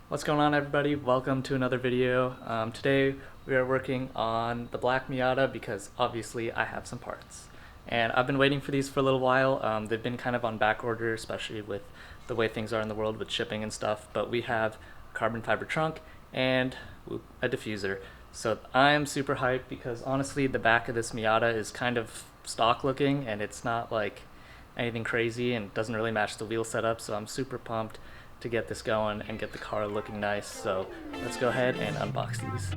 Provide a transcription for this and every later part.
What's going on, everybody? Welcome to another video. Today we are working on the black Miata because obviously I have some parts. And I've been waiting for these for a little while. They've been kind of on back order, especially with the way things are in the world with shipping and stuff. But we have a carbon fiber trunk and a diffuser. So I'm super hyped because honestly the back of this Miata is kind of stock looking and it's not like anything crazy and doesn't really match the wheel setup. So I'm super pumped to get this going and get the car looking nice. So let's go ahead and unbox these.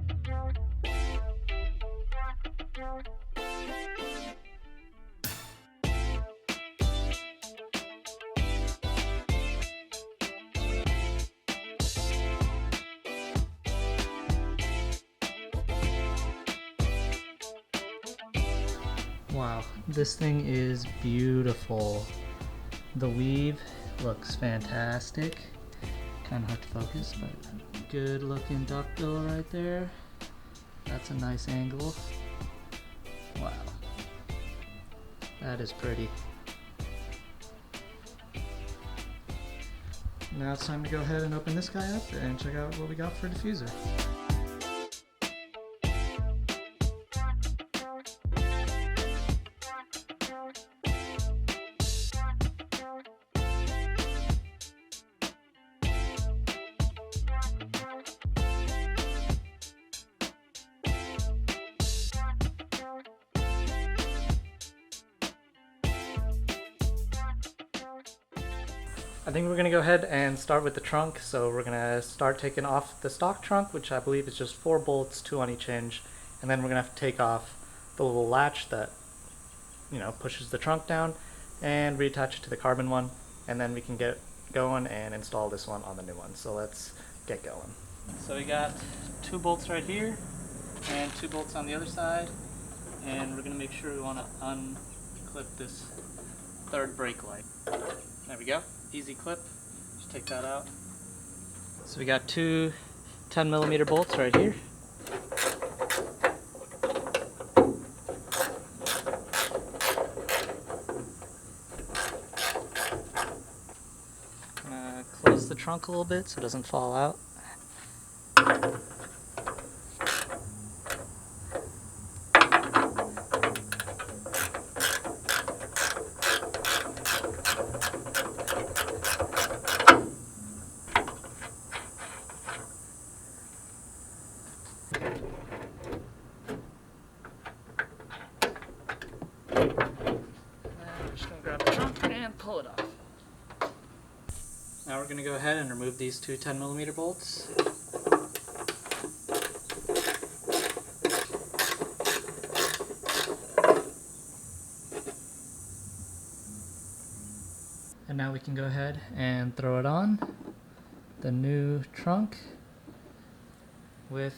Wow, this thing is beautiful. The weave looks fantastic. Kind of hard to focus, but good looking duckbill right there. That's a nice angle. Wow, that is pretty. Now it's time to go ahead and open this guy up and check out what we got for diffuser. I think we're gonna go ahead and start with the trunk. So we're gonna start taking off the stock trunk, which I believe is just 4 bolts, 2 on each hinge, and then we're gonna have to take off the little latch that pushes the trunk down and reattach it to the carbon one, and then we can get going and install this one on the new one. So let's get going. So we got 2 bolts right here and 2 bolts on the other side, and we're gonna make sure we want to unclip this third brake light. There we go. Easy clip. Just take that out. So we got 2 10mm bolts right here. Gonna close the trunk a little bit so it doesn't fall out. Pull it off. Now we're going to go ahead and remove these 2 10mm bolts. And now we can go ahead and throw it on the new trunk with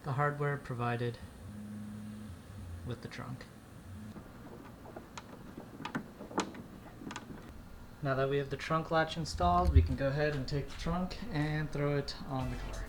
the hardware provided with the trunk. Now that we have the trunk latch installed, we can go ahead and take the trunk and throw it on the car.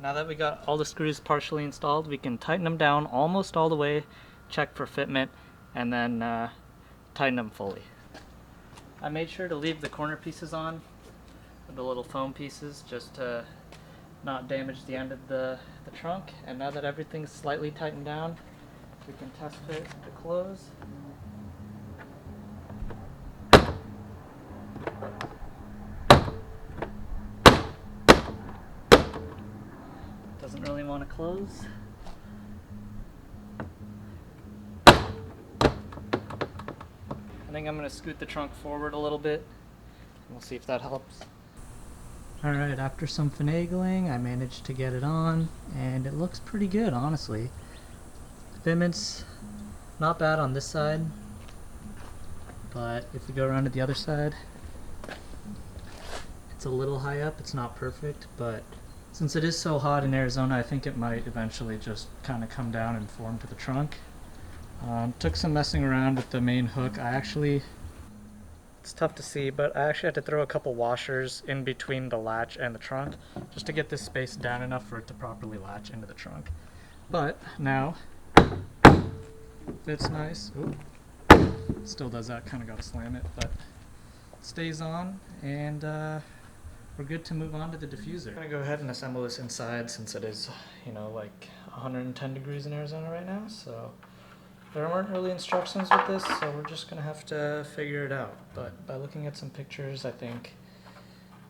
Now that we got all the screws partially installed, we can tighten them down almost all the way, check for fitment, and then tighten them fully. I made sure to leave the corner pieces on, the little foam pieces, just to not damage the end of the trunk. And now that everything's slightly tightened down, we can test fit the close. Doesn't really want to close. I think I'm going to scoot the trunk forward a little bit, and we'll see if that helps. Alright, after some finagling, I managed to get it on, and it looks pretty good, honestly. Fitment's not bad on this side, but if we go around to the other side, it's a little high up. It's not perfect, but since it is so hot in Arizona, I think it might eventually just kind of come down and form to the trunk. Took some messing around with the main hook. I actually It's tough to see, but I actually had to throw a couple washers in between the latch and the trunk just to get this space down enough for it to properly latch into the trunk. But now, fits nice. Ooh. Still does that, kind of got to slam it, but it stays on, and we're good to move on to the diffuser. I'm gonna go ahead and assemble this inside since it is, like 110 degrees in Arizona right now, so there weren't really instructions with this, so we're just gonna have to figure it out. But by looking at some pictures, I think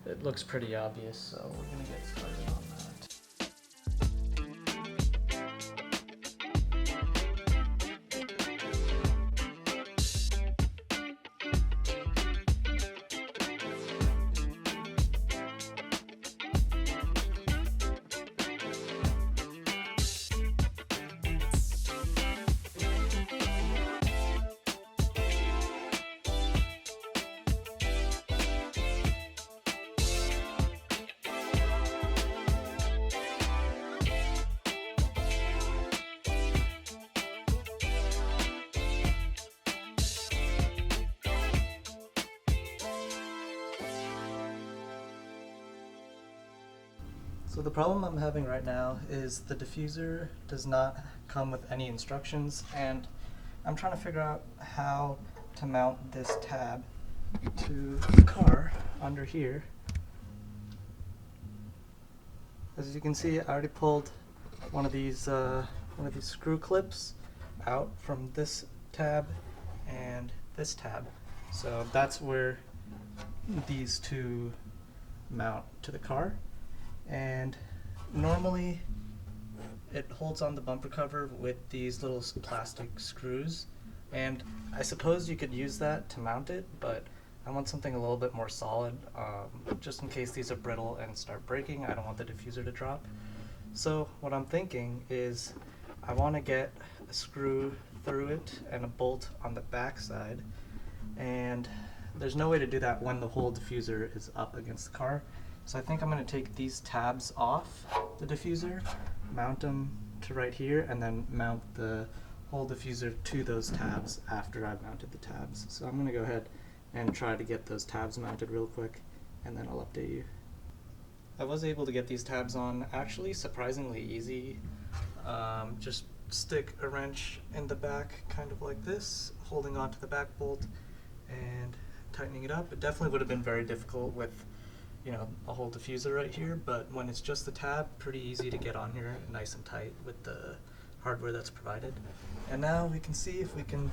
it looks pretty obvious, so we're gonna get started on that. So the problem I'm having right now is the diffuser does not come with any instructions, and I'm trying to figure out how to mount this tab to the car under here. As you can see, I already pulled one of these screw clips out from this tab and this tab. So that's where these two mount to the car. And normally it holds on the bumper cover with these little plastic screws, and I suppose you could use that to mount it, but I want something a little bit more solid, just in case these are brittle and start breaking. I don't want the diffuser to drop. So what I'm thinking is I want to get a screw through it and a bolt on the back side, and there's no way to do that when the whole diffuser is up against the car. So I think I'm going to take these tabs off the diffuser, mount them to right here, and then mount the whole diffuser to those tabs after I've mounted the tabs. So I'm going to go ahead and try to get those tabs mounted real quick, and then I'll update you. I was able to get these tabs on actually surprisingly easy. Just stick a wrench in the back, kind of like this, holding onto the back bolt and tightening it up. It definitely would have been very difficult with a whole diffuser right here, but when it's just the tab, pretty easy to get on here nice and tight with the hardware that's provided. And now we can see if we can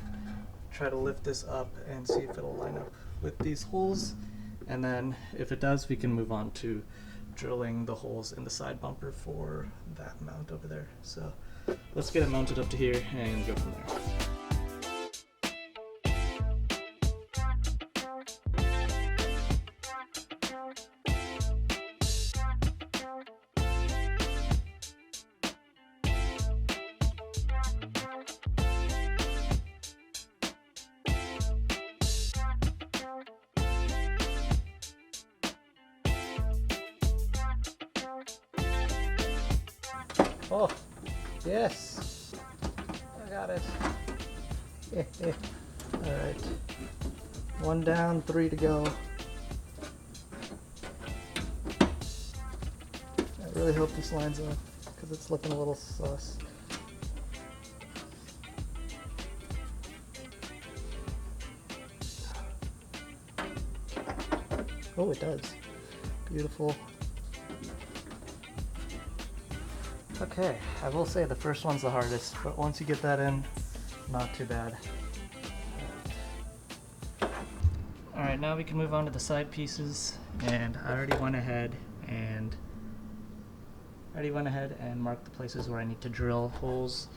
try to lift this up and see if it'll line up with these holes, and then if it does, we can move on to drilling the holes in the side bumper for that mount over there. So let's get it mounted up to here and go from there. Oh, yes, I got it. All right, 1 down, 3 to go. I really hope this lines up because it's looking a little sus. Oh, it does. Beautiful. Okay, I will say the first one's the hardest, but once you get that in, not too bad. Alright, now we can move on to the side pieces, and I already went ahead and marked the places where I need to drill holes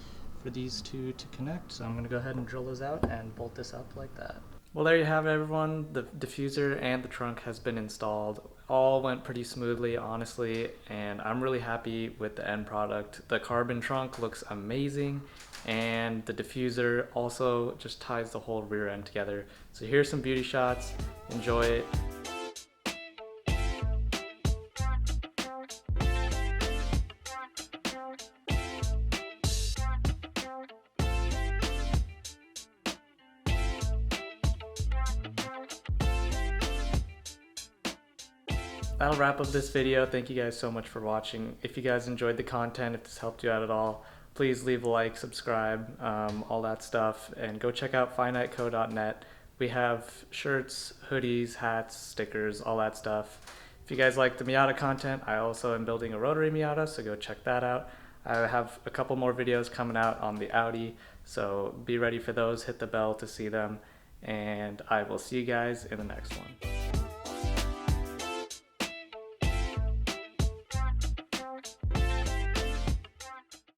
for these two to connect, so I'm going to go ahead and drill those out and bolt this up like that. Well, there you have it, everyone. The diffuser and the trunk has been installed. All went pretty smoothly, honestly, and I'm really happy with the end product. The carbon trunk looks amazing, and the diffuser also just ties the whole rear end together. So here's some beauty shots. Enjoy it. that'll wrap up this video. Thank you guys so much for watching. If you guys enjoyed the content, if this helped you out at all, please leave a like, subscribe, all that stuff, and go check out finiteco.net. We have shirts, hoodies, hats, stickers, all that stuff. If you guys like the Miata content, I also am building a rotary Miata, so go check that out. I have a couple more videos coming out on the Audi, so be ready for those. Hit the bell to see them, and I will see you guys in the next one.